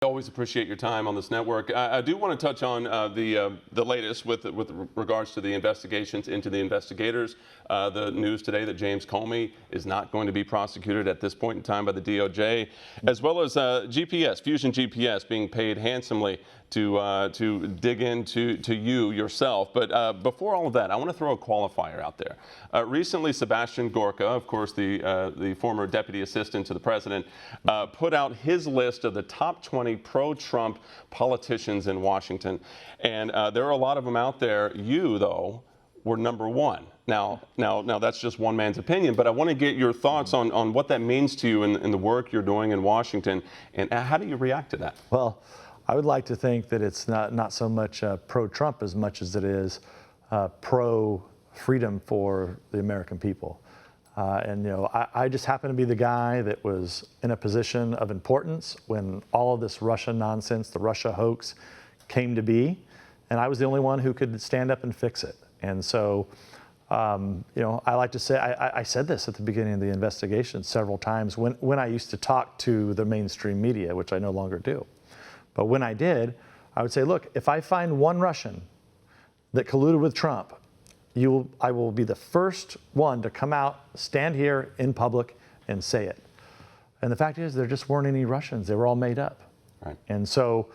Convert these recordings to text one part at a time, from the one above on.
Always appreciate your time on this network. I do want to touch on the latest with regards to the investigations into the investigators. The news today that James Comey is not going to be prosecuted at this point in time by the DOJ, as well as Fusion GPS being paid handsomely to dig into you yourself. But before all of that, I want to throw a qualifier out there. Recently, Sebastian Gorka, of course, the former deputy assistant to the president, put out his list of the top 20 pro-Trump politicians in Washington. And there are a lot of them out there. You, though, were number one. Now that's just one man's opinion, but I want to get your thoughts on what that means to you in the work you're doing in Washington, and how do you react to that? Well, I would like to think that it's not so much pro-Trump as much as it is pro-freedom for the American people. And I just happen to be the guy that was in a position of importance when all of this Russia nonsense, the Russia hoax, came to be, and I was the only one who could stand up and fix it. And so, I like to say, I said this at the beginning of the investigation several times when I used to talk to the mainstream media, which I no longer do. But when I did, I would say, look, if I find one Russian that colluded with Trump, I will be the first one to come out, stand here in public and say it. And the fact is, there just weren't any Russians. They were all made up. Right. And so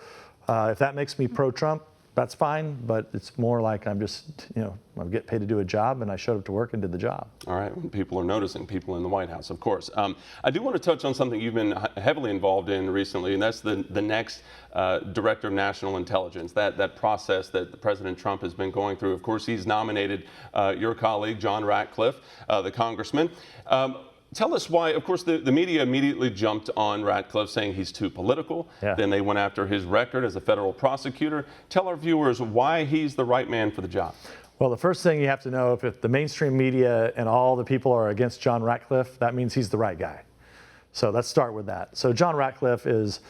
if that makes me pro-Trump, that's fine, but it's more like I'm just, I get paid to do a job, and I showed up to work and did the job. All right, when people are noticing, people in the White House, of course. I do want to touch on something you've been heavily involved in recently, and that's the next Director of National Intelligence, that process that President Trump has been going through. Of course, he's nominated your colleague, John Ratcliffe, the congressman. Tell us why. Of course, the media immediately jumped on Ratcliffe, saying he's too political. Yeah. Then they went after his record as a federal prosecutor. Tell our viewers why he's the right man for the job. Well, the first thing you have to know, if the mainstream media and all the people are against John Ratcliffe, that means he's the right guy. So let's start with that. So John Ratcliffe is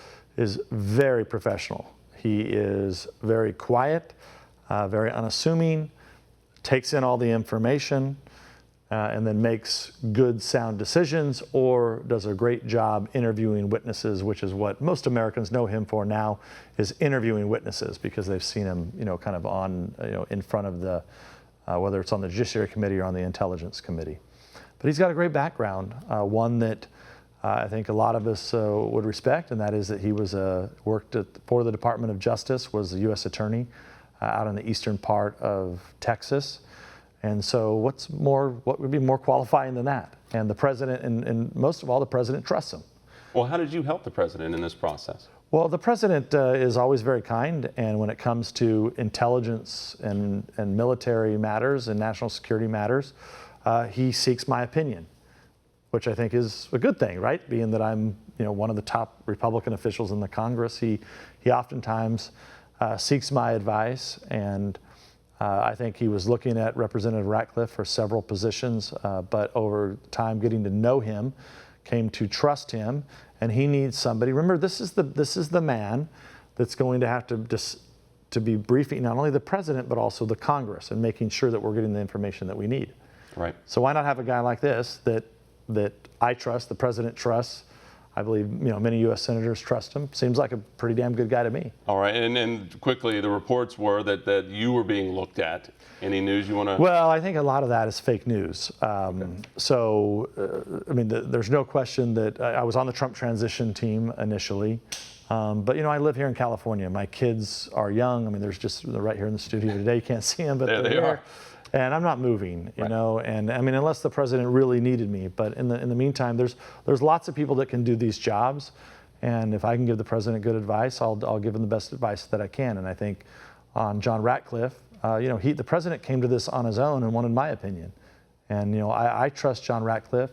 very professional. He is very quiet, very unassuming, takes in all the information, and then makes good, sound decisions, or does a great job interviewing witnesses, which is what most Americans know him for now, is interviewing witnesses, because they've seen him, kind of on, in front of the, whether it's on the Judiciary Committee or on the Intelligence Committee. But he's got a great background, one that I think a lot of us would respect, and that is that he was worked for the Department of Justice, was the U.S. Attorney out in the eastern part of Texas. And so what would be more qualifying than that? And the president, and most of all, the president trusts him. Well, how did you help the president in this process? Well, the president is always very kind, and when it comes to intelligence and military matters and national security matters, he seeks my opinion, which I think is a good thing, right? Being that I'm, one of the top Republican officials in the Congress, he oftentimes seeks my advice, and I think he was looking at Representative Ratcliffe for several positions, but over time, getting to know him, came to trust him, and he needs somebody. Remember, this is the man that's going to have to be briefing not only the president but also the Congress, and making sure that we're getting the information that we need. Right. So why not have a guy like this that I trust, the president trusts? I believe many U.S. senators trust him. Seems like a pretty damn good guy to me. All right, and quickly, the reports were that you were being looked at. Any news you want to? Well, I think a lot of that is fake news. Okay. So, there's no question that I was on the Trump transition team initially. But I live here in California. My kids are young. They're right here in the studio today. You can't see them, but there they they're are. And I'm not moving, Right. and unless the president really needed me. But in the meantime, there's lots of people that can do these jobs, and if I can give the president good advice, I'll give him the best advice that I can. And I think on John Ratcliffe, the president came to this on his own and wanted my opinion, and I trust John Ratcliffe.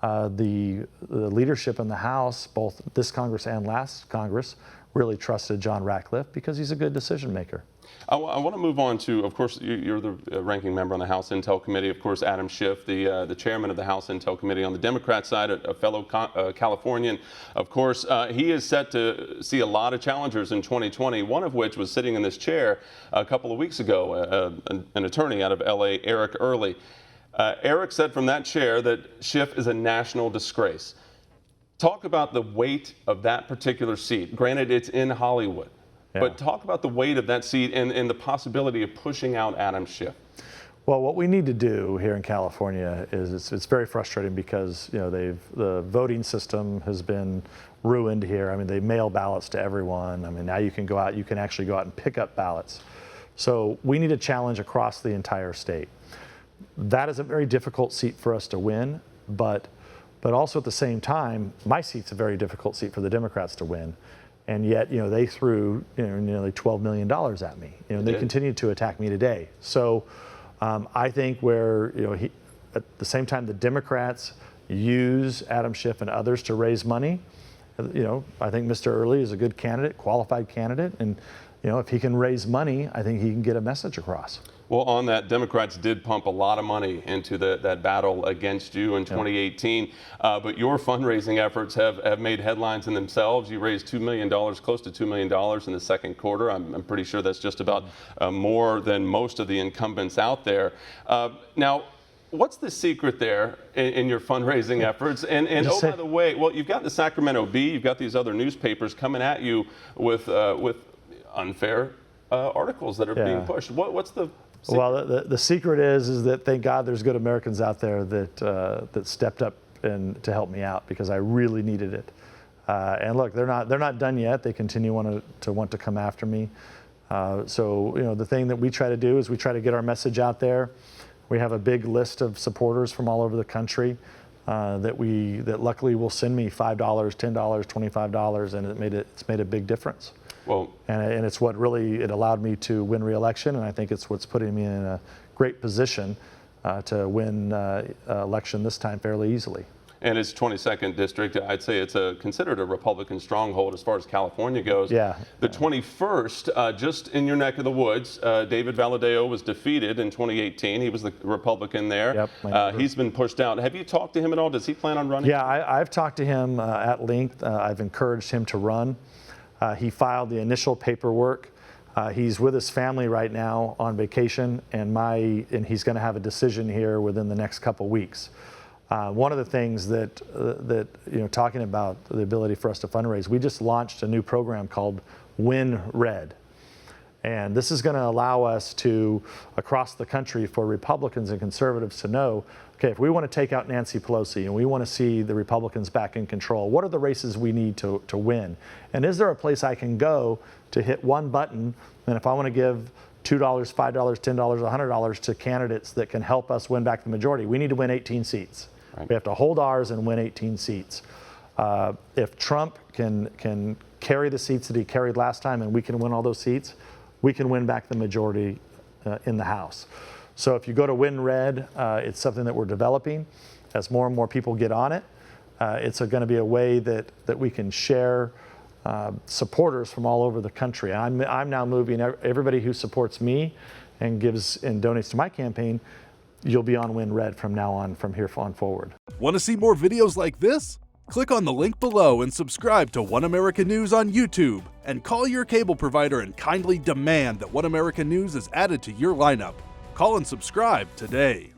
The leadership in the House, both this Congress and last Congress, really trusted John Ratcliffe because he's a good decision maker. I want to move on to, of course, you're the ranking member on the House Intel Committee. Of course, Adam Schiff, the chairman of the House Intel Committee on the Democrat side, a fellow Californian. Of course, he is set to see a lot of challengers in 2020, one of which was sitting in this chair a couple of weeks ago, an attorney out of L.A., Eric Early. Eric said from that chair that Schiff is a national disgrace. Talk about the weight of that particular seat. Granted, it's in Hollywood, but talk about the weight of that seat and the possibility of pushing out Adam Schiff. Well, what we need to do here in California is it's very frustrating because the voting system has been ruined here. I mean, they mail ballots to everyone. I mean, now you can actually go out and pick up ballots. So we need a challenge across the entire state. That is a very difficult seat for us to win, but also at the same time, my seat's a very difficult seat for the Democrats to win. And yet, they threw nearly $12 million at me. They continue to attack me today. So I think where at the same time the Democrats use Adam Schiff and others to raise money, I think Mr. Early is a good candidate, qualified candidate, and if he can raise money, I think he can get a message across. Well, on that, Democrats did pump a lot of money into that battle against you in 2018, but your fundraising efforts have made headlines in themselves. You raised $2 million, close to $2 million in the second quarter. I'm pretty sure that's just about more than most of the incumbents out there. Now, what's the secret there in your fundraising efforts? And oh, by the way, well, you've got the Sacramento Bee, you've got these other newspapers coming at you with unfair articles that are being pushed. What's the secret? Well, the secret is that thank God there's good Americans out there that stepped up and to help me out because I really needed it. And look, they're not done yet. They continue to want to come after me. So the thing that we try to do is we try to get our message out there. We have a big list of supporters from all over the country that luckily will send me $5, $10, $25, and it's made a big difference. Well, and it's what really allowed me to win re-election, and I think it's what's putting me in a great position to win election this time fairly easily. And it's 22nd district. I'd say it's considered a Republican stronghold as far as California goes. Yeah. The 21st, just in your neck of the woods, David Valadao was defeated in 2018. He was the Republican there. Yep. He's been pushed out. Have you talked to him at all? Does he plan on running? Yeah, I've talked to him at length. I've encouraged him to run. He filed the initial paperwork. He's with his family right now on vacation, and he's going to have a decision here within the next couple weeks. One of the things that talking about the ability for us to fundraise, we just launched a new program called Win Red. And this is going to allow us to, across the country, for Republicans and conservatives to know, okay, if we want to take out Nancy Pelosi and we want to see the Republicans back in control, what are the races we need to win? And is there a place I can go to hit one button, and if I want to give $2, $5, $10, $100 to candidates that can help us win back the majority, we need to win 18 seats. Right. We have to hold ours and win 18 seats. If Trump can carry the seats that he carried last time and we can win all those seats, we can win back the majority in the House. So if you go to Win Red, it's something that we're developing. As more and more people get on it, it's going to be a way that we can share supporters from all over the country. I'm now moving everybody who supports me and gives and donates to my campaign. You'll be on Win Red from now on, from here on forward. Want to see more videos like this? Click on the link below and subscribe to One American News on YouTube, and call your cable provider and kindly demand that One American News is added to your lineup. Call and subscribe today.